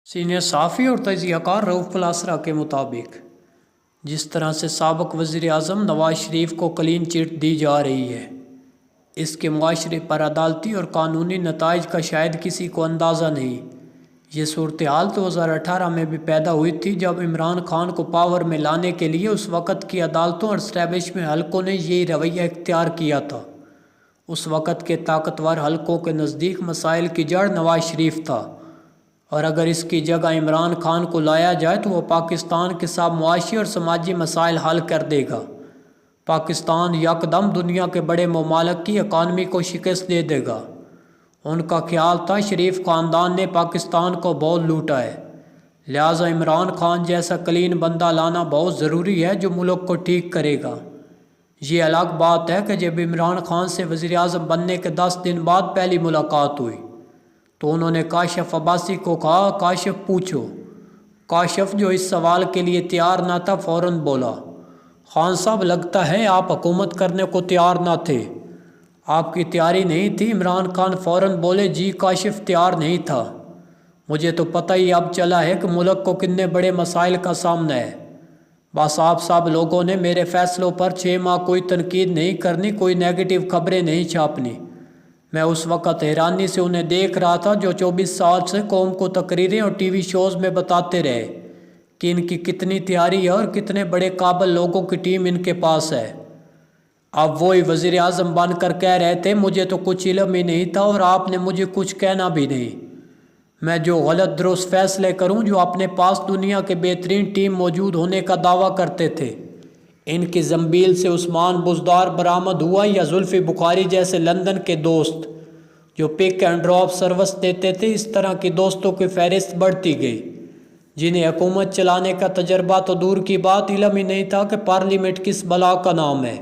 Senior सहाफ़ी और तजियाकार रऊफ़ पलासरा के मुताबिक जिस तरह से साबिक़ वज़ीर आज़म नवाज़ शरीफ को क्लीन चिट दी जा रही है, इसके मुआशरे पर अदालती और कानूनी नताइज का शायद किसी को अंदाज़ा नहीं। ये सूरत हाल 2018 में भी पैदा हुई थी, जब इमरान खान को पावर में लाने के लिए उस वक़्त की अदालतों और इस्टेब्लिशमेंट हलकों ने यही रवैया इख्तियार किया था। उस वक़्त के ताकतवर हलकों के नज़दीक मसाइल की जड़ नवाज़ शरीफ था, और अगर इसकी जगह इमरान खान को लाया जाए तो वो पाकिस्तान के सब मुआशी और समाजी मसाइल हल कर देगा। पाकिस्तान यकदम दुनिया के बड़े ममालिक की इकानमी को शिकस्त दे देगा। उनका ख्याल था शरीफ ख़ानदान ने पाकिस्तान को बहुत लूटा है, लिहाजा इमरान खान जैसा क्लीन बंदा लाना बहुत ज़रूरी है जो मुल्क को ठीक करेगा। ये अलग बात है कि जब इमरान खान से वज़ीर आज़म बनने के 10 दिन बाद पहली मुलाकात हुई तो उन्होंने काशिफ अब्बासी को कहा, काशिफ पूछो। काशिफ जो इस सवाल के लिए तैयार ना था फ़ौरन बोला, खान साहब लगता है आप हुकूमत करने को तैयार ना थे। आपकी तैयारी नहीं थी? इमरान खान फ़ौरन बोले, जी काशिफ तैयार नहीं था। मुझे तो पता ही अब चला है कि मुल्क को कितने बड़े मसाइल का सामना है। बस आप सब लोगों ने मेरे फ़ैसलों पर 6 माह कोई तनकीद नहीं करनी, कोई नेगेटिव खबरें नहीं छापनी। मैं उस वक़्त हैरानी से उन्हें देख रहा था जो 24 साल से कौम को तकरीरें और टीवी शोज़ में बताते रहे कि इनकी कितनी तैयारी है और कितने बड़े काबिल लोगों की टीम इनके पास है। अब वही वज़ीर आज़म बन कर कह रहे थे, मुझे तो कुछ इल्म ही नहीं था और आपने मुझे कुछ कहना भी नहीं। मैं जो गलत दुरुस्त फ़ैसले करूं, जो अपने पास दुनिया के बेहतरीन टीम मौजूद होने का दावा करते थे, इनकी जंबील से उस्मान बुज़दार बरामद हुआ या जुल्फ़ी बुखारी जैसे लंदन के दोस्त जो पिक एंड ड्रॉप सर्विस देते थे, इस तरह की दोस्तों की फहरिस्त बढ़ती गई, जिन्हें हुकूमत चलाने का तजर्बा तो दूर की बात, इल्म ही नहीं था कि पार्लियामेंट किस बला का नाम है,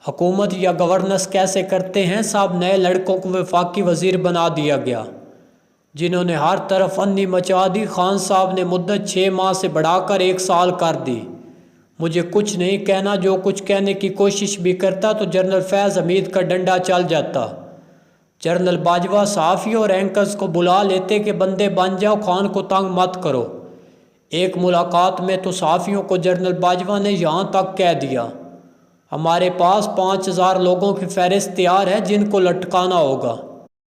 हुकूमत या गवर्नेंस कैसे करते हैं। सब नए लड़कों को वफाकी वज़ीर बना दिया गया, जिन्होंने हर तरफ अन्नी मचा दी। खान साहब ने मुद्दत 6 माह से बढ़ाकर 1 साल कर दी। मुझे कुछ नहीं कहना, जो कुछ कहने की कोशिश भी करता तो जनरल फैज़ हमीद का डंडा चल जाता। जनरल बाजवा सहाफ़ियों और एंकर्स को बुला लेते कि बंदे बन जाओ, खान को तंग मत करो। एक मुलाकात में तो सहाफ़ियों को जनरल बाजवा ने यहाँ तक कह दिया, हमारे पास 5000 लोगों की फहरिस्त तैयार है जिनको लटकाना होगा।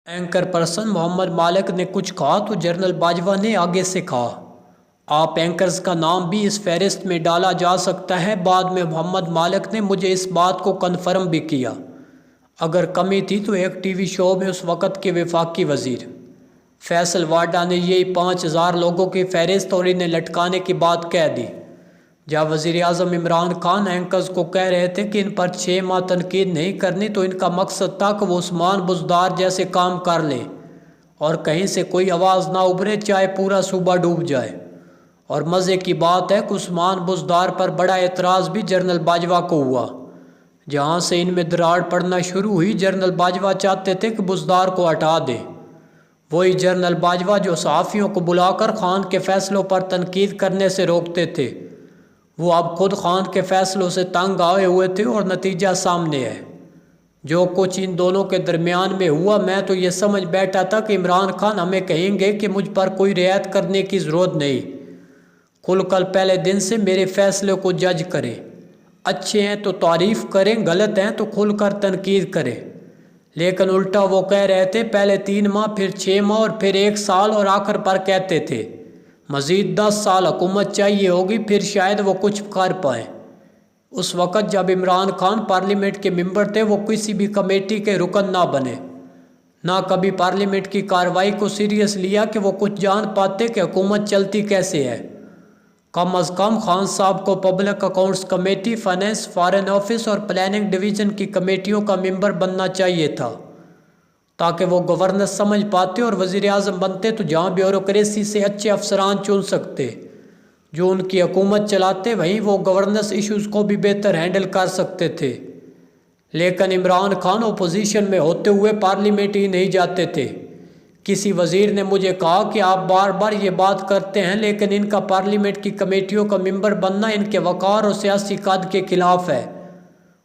एंकर पर्सन मोहम्मद मालिक ने कुछ कहा तो जनरल बाजवा ने आगे से कहा, आप एंकर्स का नाम भी इस फहरिस्त में डाला जा सकता है। बाद में मोहम्मद मालिक ने मुझे इस बात को कन्फर्म भी किया। अगर कमी थी तो एक टीवी शो में उस वक़्त के वफाकी वज़ीर फैसल वाडा ने यही 5000 लोगों की फहरिस्त और इन्हें लटकाने की बात कह दी। जब वज़ीर आज़म इमरान खान एंकर्स को कह रहे थे कि इन पर 6 माह तनकीद नहीं करनी, तो इनका मकसद था कि वो उस्मान बुज़दार जैसे काम कर ले और कहीं से कोई आवाज़ ना उभरे, चाहे पूरा सूबा डूब जाए। और मज़े की बात है कि उस्मान बुज़दार पर बड़ा एतराज़ भी जनरल बाजवा को हुआ। जहाँ से इनमें दरार पड़ना शुरू हुई, जनरल बाजवा चाहते थे कि बुज़दार को हटा दे। वही जनरल बाजवा जो सहाफ़ियों को बुलाकर खान के फ़ैसलों पर तनकीद करने से रोकते थे, वो अब खुद खान के फ़ैसलों से तंग आए हुए थे और नतीजा सामने है। जो कुछ इन दोनों के दरमियान में हुआ, मैं तो ये समझ बैठा था कि इमरान खान हमें कहेंगे कि मुझ पर कोई रियायत करने की ज़रूरत नहीं, खुलकर पहले दिन से मेरे फ़ैसले को जज करें। अच्छे हैं तो तारीफ़ करें, गलत हैं तो खुलकर तनकीद करें। लेकिन उल्टा वो कह रहे थे, पहले 3 माह, फिर 6 माह और फिर 1 साल, और आखिर पर कहते थे मज़ीद 10 साल हुकूमत चाहिए होगी, फिर शायद वो कुछ कर पाएँ। उस वक़्त जब इमरान खान पार्लियामेंट के मेंबर थे, वो किसी भी कमेटी के रुकन ना बने, ना कभी पार्लियामेंट की कार्रवाई को सीरियस लिया कि वो कुछ जान पाते कि हुकूमत चलती कैसे है। कम अज़ कम खान साहब को public accounts committee, finance, foreign office और प्लानिंग डिवीज़न की कमेटियों का मेंबर बनना चाहिए था, ताकि वो गवर्नेंस समझ पाते और वज़ीर आज़म बनते तो जहाँ ब्यूरोक्रेसी से अच्छे अफसरान चुन सकते जो उनकी हुकूमत चलाते, वहीं वो गवर्नेंस इश्यूज़ को भी बेहतर हैंडल कर सकते थे। लेकिन इमरान खान अपोजिशन में होते हुए पार्लियामेंट ही नहीं जाते थे। किसी वज़ीर ने मुझे कहा कि आप बार बार ये बात करते हैं, लेकिन इनका पार्लियामेंट की कमेटियों का मेंबर बनना इनके वक़ार और सियासी कद के ख़िलाफ़ है।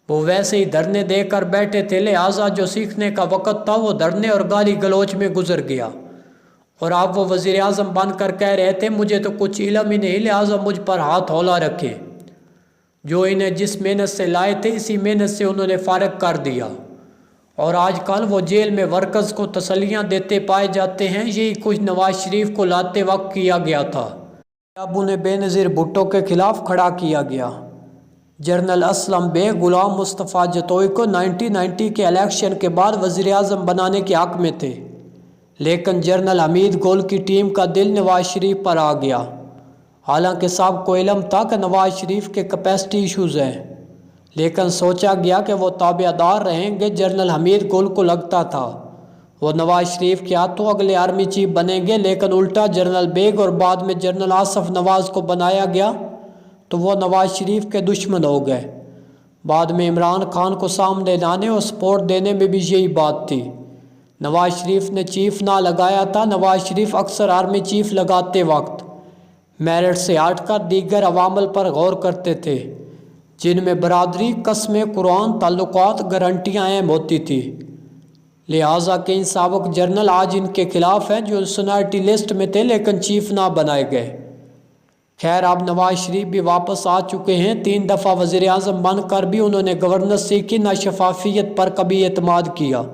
वो वैसे ही धरने देकर बैठे थे, लिहाजा जो सीखने का वक़्त था वो धरने और गाली गलौच में गुजर गया। और अब वो वज़ीर आज़म बन कर कह रहे थे मुझे तो कुछ इल्म ही नहीं, लिहाजा मुझ पर हाथ हौला रखे। जो इन्हें जिस मेहनत से लाए थे इसी मेहनत से उन्होंने फारग कर दिया, और आजकल वो जेल में वर्कर्स को तसल्लियाँ देते पाए जाते हैं। यही कुछ नवाज शरीफ को लाते वक्त किया गया था। अब उन्हें बेनज़ीर भुट्टो के खिलाफ खड़ा किया गया। जनरल असलम बेग गुलाम मुस्तफ़ा जतोई को 1990 के इलेक्शन के बाद वज़ीर आज़म बनाने के हक़ में थे, लेकिन जनरल हमीद गोल की टीम का दिल नवाज शरीफ पर आ गया। हालांकि सबको इल्म था कि नवाज शरीफ के कैपेसिटी इश्यूज़ हैं, लेकिन सोचा गया कि वो ताबेदार रहेंगे। जनरल हमीद गोल को लगता था वो नवाज शरीफ के हाथों अगले आर्मी चीफ बनेंगे, लेकिन उल्टा जनरल बेग और बाद में जनरल आसफ नवाज को बनाया गया तो वो नवाज शरीफ के दुश्मन हो गए। बाद में इमरान खान को सामने लाने और सपोर्ट देने में भी यही बात थी। नवाज शरीफ ने चीफ ना लगाया था। नवाज शरीफ अक्सर आर्मी चीफ लगाते वक्त मेरिट से हटकर दीगर अवामल पर गौर करते थे, जिनमें बरादरी, कस्में कुरान, ताल्लुकात, गारंटियाँ अहम होती थी। लिहाजा कई साबिक जनरल आज इनके खिलाफ हैं जो सीनियरिटी लिस्ट में थे लेकिन चीफ ना बनाए गए। खैर, अब नवाज शरीफ भी वापस आ चुके हैं। 3 दफ़ा वज़ीर आज़म बनकर भी उन्होंने गवर्नेंस सीखी, ना शफाफियत पर कभी एतमाद किया।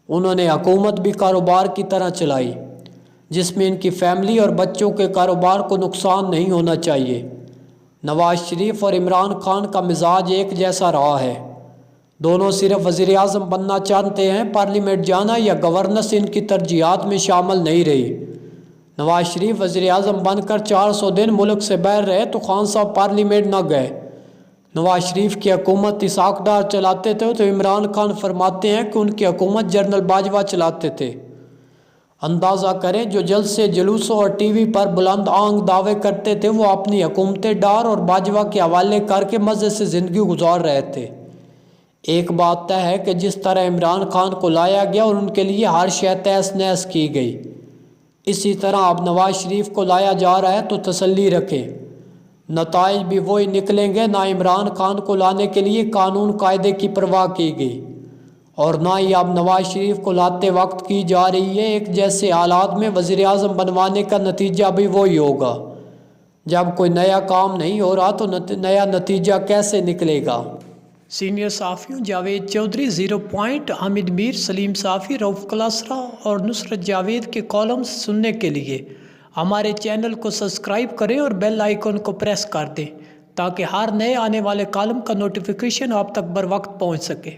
उन्होंने हुकूमत भी कारोबार की तरह चलाई, जिसमें इनकी फैमिली और बच्चों के कारोबार को नुकसान नहीं होना चाहिए। नवाज शरीफ और इमरान खान का मिजाज एक जैसा रहा है। दोनों सिर्फ वज़ीर आज़म बनना चाहते हैं, पार्लियामेंट जाना या गवर्नेंस इनकी तरजीहात में शामिल नहीं रही। नवाज शरीफ वज़ीर आज़म बनकर 400 दिन मुल्क से बाहर रहे तो खान साहब पार्लियामेंट न गए। नवाज शरीफ की हुकूमत इसाक डार चलाते थे तो इमरान खान फरमाते हैं कि उनकी हुकूमत जनरल बाजवा चलाते थे। अंदाज़ा करें, जो जल्द से जुलूसों और टीवी पर बुलंद आंग दावे करते थे वो अपनी हुकूमतें डार और बाजवा के हवाले करके मज़े से ज़िंदगी गुजार रहे थे। एक बात तय है कि जिस तरह इमरान खान को लाया गया और उनके लिए हर शय तहस नहस की गई, इसी तरह अब नवाज शरीफ को लाया जा रहा है तो तसल्ली रखें, नताइज भी वही निकलेंगे। ना इमरान खान को लाने के लिए कानून कायदे की परवाह की गई और ना ही अब नवाज शरीफ को लाते वक्त की जा रही है। एक जैसे हालात में वज़ीर आज़म बनवाने का नतीजा भी वही होगा। जब कोई नया काम नहीं हो रहा तो नया नतीजा कैसे निकलेगा। सीनियर साफ़ियों जावेद चौधरी, 0 पॉइंट, हामिद मीर, सलीम साफ़ी, रऊफ़ कलासरा और नुसरत जावेद के कॉलम्स सुनने के लिए हमारे चैनल को सब्सक्राइब करें और बेल आइकन को प्रेस कर दें ताकि हर नए आने वाले कॉलम का नोटिफिकेशन आप तक बर वक्त पहुँच सके।